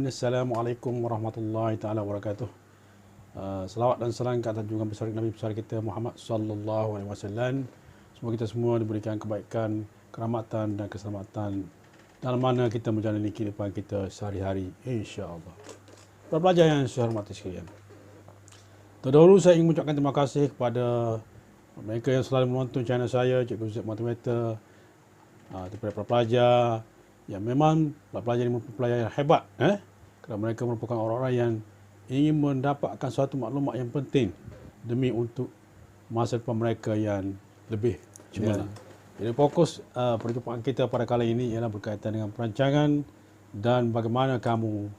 Assalamualaikum warahmatullahi taala wabarakatuh. Selawat dan salam ke atas junjungan besar Nabi besar kita Muhammad sallallahu alaihi wasallam. Semoga kita semua diberikan kebaikan, kerahmatan dan keselamatan dalam mana kita menjalani kehidupan kita sehari-hari, insya-Allah. Para pelajar yang saya hormati sekalian. Terdahulu saya ingin mengucapkan terima kasih kepada mereka yang selalu menonton channel saya, Cikgu Zek Multimeter, kepada para pelajar yang memang pelajar ini merupakan pelajar yang hebat, kerana mereka merupakan orang-orang yang ingin mendapatkan suatu maklumat yang penting demi untuk masa depan mereka yang lebih cemerlang. Jadi fokus perjumpaan kita pada kali ini ialah berkaitan dengan perancangan dan bagaimana kamu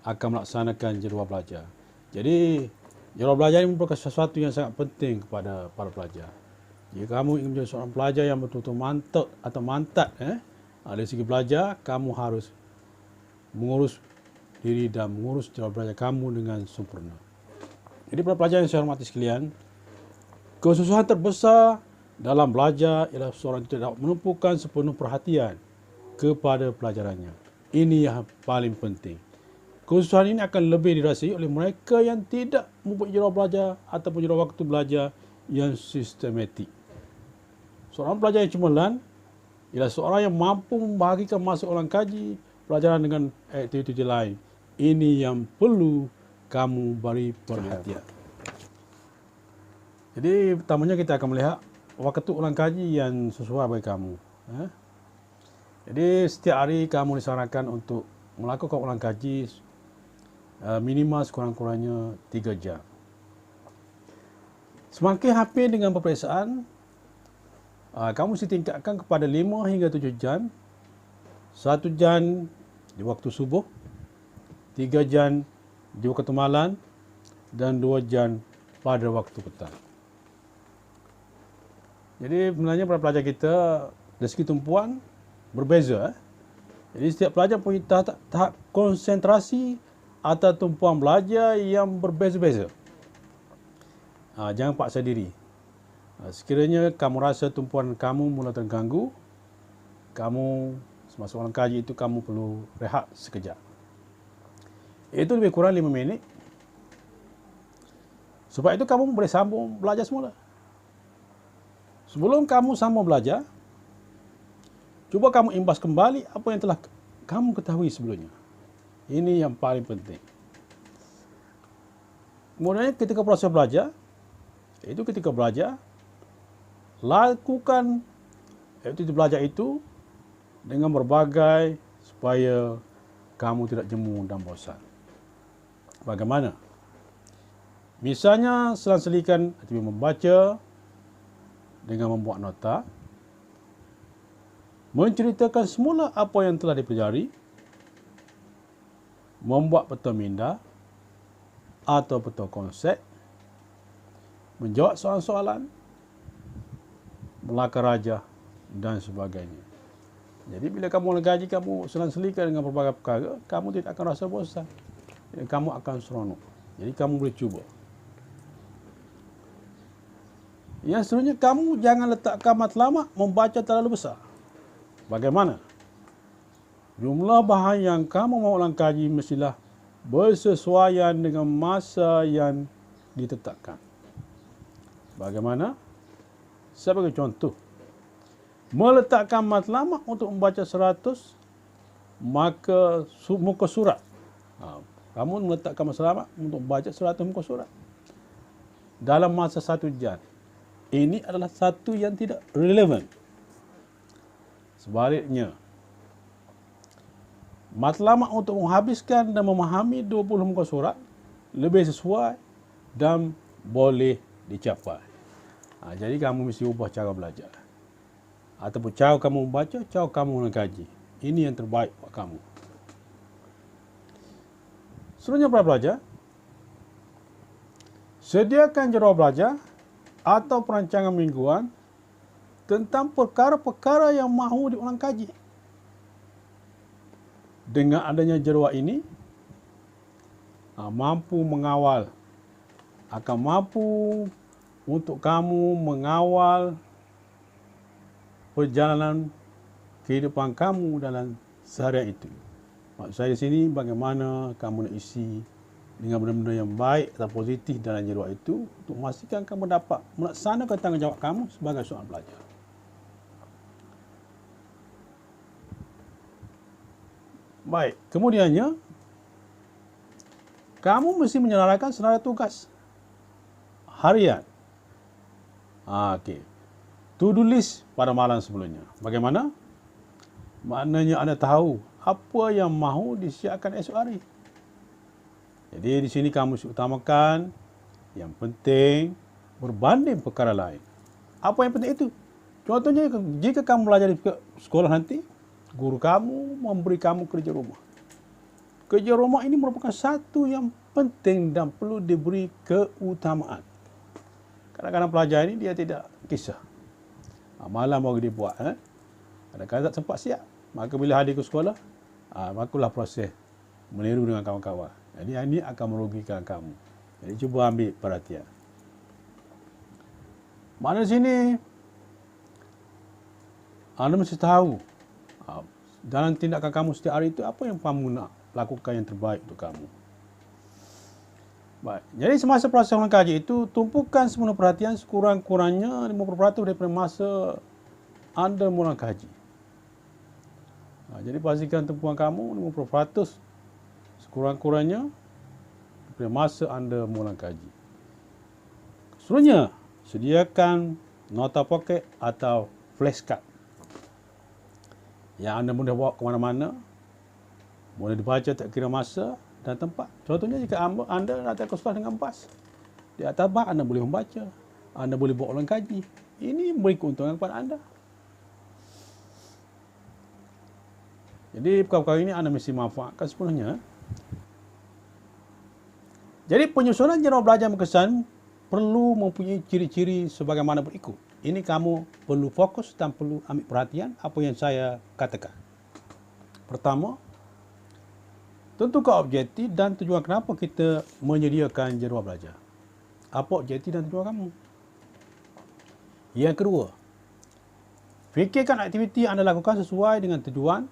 akan melaksanakan jadual belajar. Jadi jadual belajar ini merupakan sesuatu yang sangat penting kepada para pelajar. Jika kamu ingin menjadi seorang pelajar yang betul-betul mantap dari segi belajar, kamu harus mengurus diri dan mengurus jadual belajar kamu dengan sempurna. Jadi para pelajar yang saya hormati sekalian, kesusahan terbesar dalam belajar ialah seorang tidak menumpukan sepenuh perhatian kepada pelajarannya. Ini yang paling penting. Kesusahan ini akan lebih dirasai oleh mereka yang tidak membuat jadual belajar ataupun jadual waktu belajar yang sistematik. Seorang pelajar yang cemerlang ialah seorang yang mampu membahagikan masa ulang kaji pelajaran dengan aktiviti lain. Ini yang perlu kamu beri perhatian. Jadi pertamanya kita akan melihat waktu ulang kaji yang sesuai bagi kamu. Jadi setiap hari kamu disarankan untuk melakukan ulang kaji minimal sekurang-kurangnya 3 jam. Semakin hampir dengan peperiksaan, kamu mesti tingkatkan kepada 5 hingga 7 jam. 1 jam di waktu subuh, 3 jam di waktu malam, dan 2 jam pada waktu petang. Jadi sebenarnya para pelajar kita dari segi tumpuan berbeza. Jadi setiap pelajar punya tahap konsentrasi atau tumpuan belajar yang berbeza-beza. Jangan paksa diri. Sekiranya kamu rasa tumpuan kamu mula terganggu, kamu semasa ulang kaji itu kamu perlu rehat sekejap. Itu lebih kurang 5 minit. Sebab itu kamu boleh sambung belajar semula. Sebelum kamu sambung belajar, cuba kamu imbas kembali apa yang telah kamu ketahui sebelumnya. Ini yang paling penting. Kemudian ketika proses belajar, lakukan aktiviti belajar itu dengan berbagai supaya kamu tidak jemu dan bosan. Bagaimana? Misalnya selang-selikan aktiviti membaca dengan membuat nota, menceritakan semula apa yang telah dipelajari, membuat peta minda atau peta konsep, menjawab soalan-soalan, melakar rajah dan sebagainya. Jadi bila kamu gaji, kamu selang-selikan dengan berbagai perkara, kamu tidak akan rasa bosan. Kamu akan seronok. Jadi kamu boleh cuba. Yang seterusnya, kamu jangan letakkan matlamat membaca terlalu besar. Bagaimana? Jumlah bahan yang kamu mau ulang kaji mestilah bersesuaian dengan masa yang ditetapkan. Bagaimana? Sebagai contoh, meletakkan matlamat untuk membaca 100 muka surat. Kamu meletakkan matlamat untuk membaca 100 muka surat dalam masa 1 jam. Ini adalah satu yang tidak relevan. Sebaliknya, matlamat untuk menghabiskan dan memahami 20 muka surat lebih sesuai dan boleh dicapai. Jadi kamu mesti ubah cara belajar. Ataupun cara kamu membaca, cara kamu mengkaji. Ini yang terbaik buat kamu. Seterusnya para pelajar, sediakan jadual belajar atau perancangan mingguan tentang perkara-perkara yang mahu diulang kaji. Dengan adanya jadual ini, akan mampu untuk kamu mengawal perjalanan kehidupan kamu dalam seharian itu. Maksud saya di sini bagaimana kamu nak isi dengan benda-benda yang baik atau positif dalam jadual itu untuk memastikan kamu dapat melaksanakan tanggungjawab kamu sebagai seorang pelajar. Baik, kemudiannya kamu mesti menyelarakan senarai tugas harian. Okey. To-do list pada malam sebelumnya. Bagaimana? Maknanya anda tahu apa yang mahu disiapkan esok hari. Jadi di sini kamu utamakan yang penting berbanding perkara lain. Apa yang penting itu? Contohnya jika kamu belajar di sekolah nanti, guru kamu memberi kamu kerja rumah. Kerja rumah ini merupakan satu yang penting dan perlu diberi keutamaan. Kadang-kadang pelajar ini dia tidak kisah. Malam baru dia buat. Kadang-kadang tak sempat siap. Maka bila hadir ke sekolah, makulah proses meniru dengan kawan-kawan. Jadi ini akan merugikan kamu. Jadi cuba ambil perhatian. Mana sini, anda mesti tahu dalam tindakan kamu setiap hari itu apa yang kamu nak lakukan yang terbaik untuk kamu. Baik. Jadi semasa proses ulang kaji itu, tumpukan semua perhatian sekurang-kurangnya 50% daripada masa anda mengulang kaji. Jadi pastikan tumpuan kamu 50% sekurang-kurangnya daripada masa anda mengulang kaji. Seterusnya, sediakan nota poket atau flashcard yang anda boleh bawa ke mana-mana, boleh dibaca tak kira masa dan tempat. Contohnya jika anda datang ke sekolah dengan bas, di atas bas anda boleh membaca, anda boleh buat ulang kaji. Ini memberi keuntungan kepada anda. Jadi perkara-perkara ini anda mesti manfaatkan sepenuhnya. Jadi penyusunan jadual belajar berkesan perlu mempunyai ciri-ciri sebagaimana berikut. Ini kamu perlu fokus dan perlu ambil perhatian apa yang saya katakan. Pertama, tentukan objektif dan tujuan kenapa kita menyediakan jadual belajar. Apa objektif dan tujuan kamu? Yang kedua, fikirkan aktiviti yang anda lakukan sesuai dengan tujuan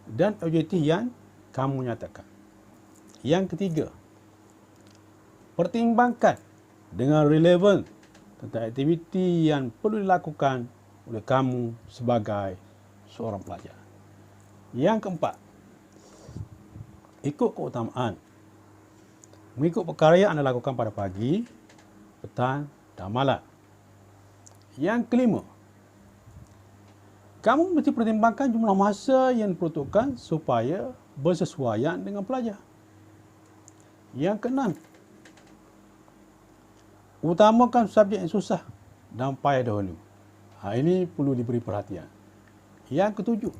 dan objektif yang kamu nyatakan. Yang ketiga, pertimbangkan dengan relevan tentang aktiviti yang perlu dilakukan oleh kamu sebagai seorang pelajar. Yang keempat, ikut keutamaan. Mengikut perkara yang anda lakukan pada pagi, petang dan malam. Yang kelima, kamu mesti pertimbangkan jumlah masa yang diperuntukkan supaya bersesuaian dengan pelajar. Yang keenam, utamakan subjek yang susah dan payah dahulu. Ini perlu diberi perhatian. Yang ketujuh,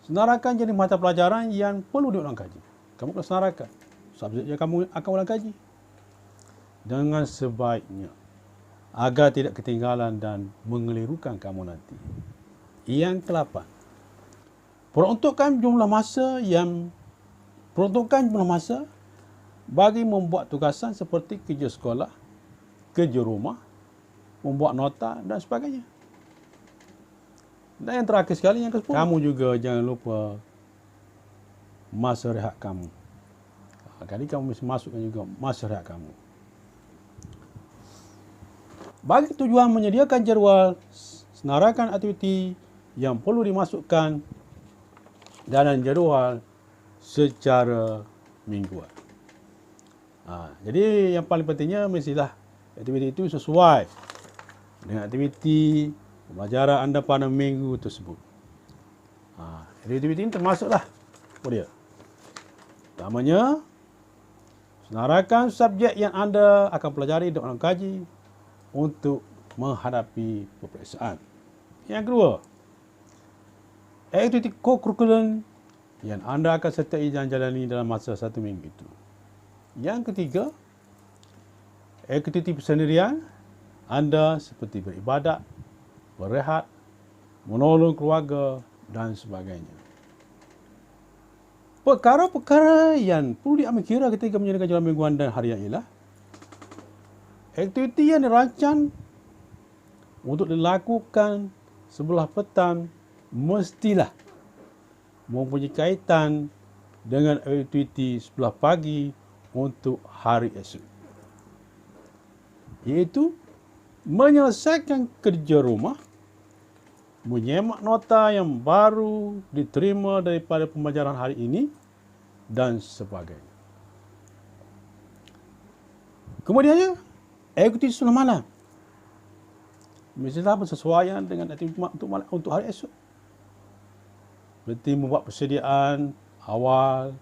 senarakan jenis mata pelajaran yang perlu diulang kaji. Kamu kena senarakan subjek yang kamu akan ulang kaji dengan sebaiknya agar tidak ketinggalan dan mengelirukan kamu nanti. Yang ke-8, peruntukkan jumlah masa bagi membuat tugasan seperti kerja sekolah, kerja rumah, membuat nota dan sebagainya. Dan yang terakhir sekali, yang ke-10, kamu juga jangan lupa masa rehat kamu. Kali kamu mesti masukkan juga masa rehat kamu. Bagi tujuan menyediakan jadual, senarakan aktiviti yang perlu dimasukkan dalam jadual secara mingguan. Jadi yang paling pentingnya mestilah aktiviti itu sesuai dengan aktiviti pembelajaran anda pada minggu tersebut. Aktiviti ini termasuklah apa dia? Pertamanya, senarakan subjek yang anda akan pelajari dalam kaji untuk menghadapi peperiksaan. Yang kedua, aktiviti co-curriculum yang anda akan sertai dan jalani dalam masa 1 minggu itu. Yang ketiga, aktiviti persendirian anda seperti beribadat, berehat, menolong keluarga dan sebagainya. Perkara-perkara yang perlu diambil kira ketika menyediakan jadual mingguan dan harian ialah aktiviti yang dirancang untuk dilakukan sebelah petang mestilah mempunyai kaitan dengan aktiviti sebelah pagi untuk hari esok, iaitu menyelesaikan kerja rumah, menyemak nota yang baru diterima daripada pembelajaran hari ini, dan sebagainya. Kemudiannya, aktiviti sunnah malam. Mestilah bersesuaian dengan aktiviti untuk hari esok. Seperti membuat persediaan awal,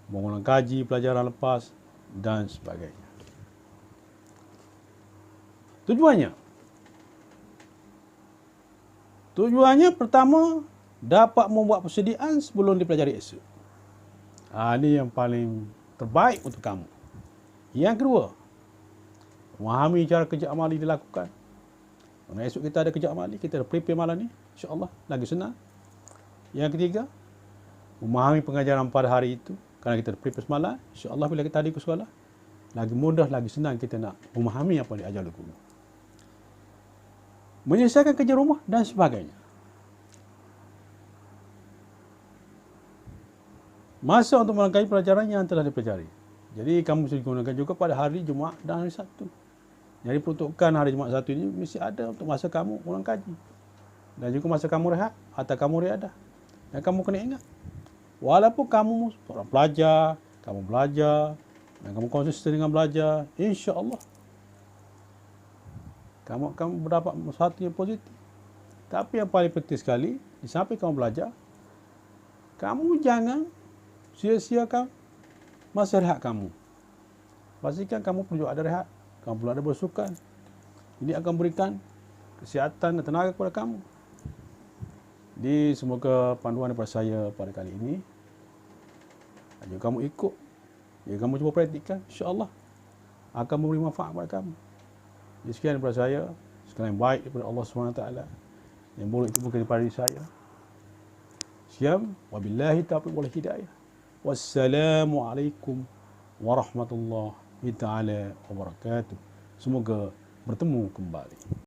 mengulang kaji pelajaran lepas, dan sebagainya. Tujuannya pertama, dapat membuat persediaan sebelum dipelajari esok. Ini yang paling terbaik untuk kamu. Yang kedua, memahami cara kerja amali dilakukan. Kalau esok kita ada kerja amali, kita dah prepare malam ni, insya-Allah lagi senang. Yang ketiga, memahami pengajaran pada hari itu. Kerana kita dah prepare semalam, insya-Allah bila kita hadir ke sekolah, lagi mudah, lagi senang kita nak memahami apa yang diajar oleh guru. Menyelesaikan kerja rumah dan sebagainya. Masa untuk melengkapi pelajaran yang telah dipelajari. Jadi kamu mesti gunakan juga pada hari Jumaat dan hari Sabtu. Jadi peruntukan hari Jumaat Sabtu ini mesti ada untuk masa kamu ulang kaji. Dan juga masa kamu rehat atau kamu riadah. Dan kamu kena ingat, walaupun kamu seorang pelajar, kamu belajar, dan kamu konsisten dengan belajar, insya-Allah kamu akan mendapat sesuatu yang positif. Tapi yang paling penting sekali, di samping kamu belajar, kamu jangan sia-siakan masa rehat kamu. Pastikan kamu perlu ada rehat, kamu perlu ada bersukan. Ini akan berikan kesihatan dan tenaga kepada kamu. Jadi semoga panduan daripada saya pada kali ini, jika kamu ikut, jika kamu cuba praktikkan, insya-Allah akan memberi manfaat kepada kamu. Jadi sekian daripada saya, segala yang baik daripada Allah SWT, yang buruk itu bukan daripada diri saya. Sekian, wabillahi taufiq wal hidayah. Wassalamualaikum warahmatullahi taala wabarakatuh. Semoga bertemu kembali.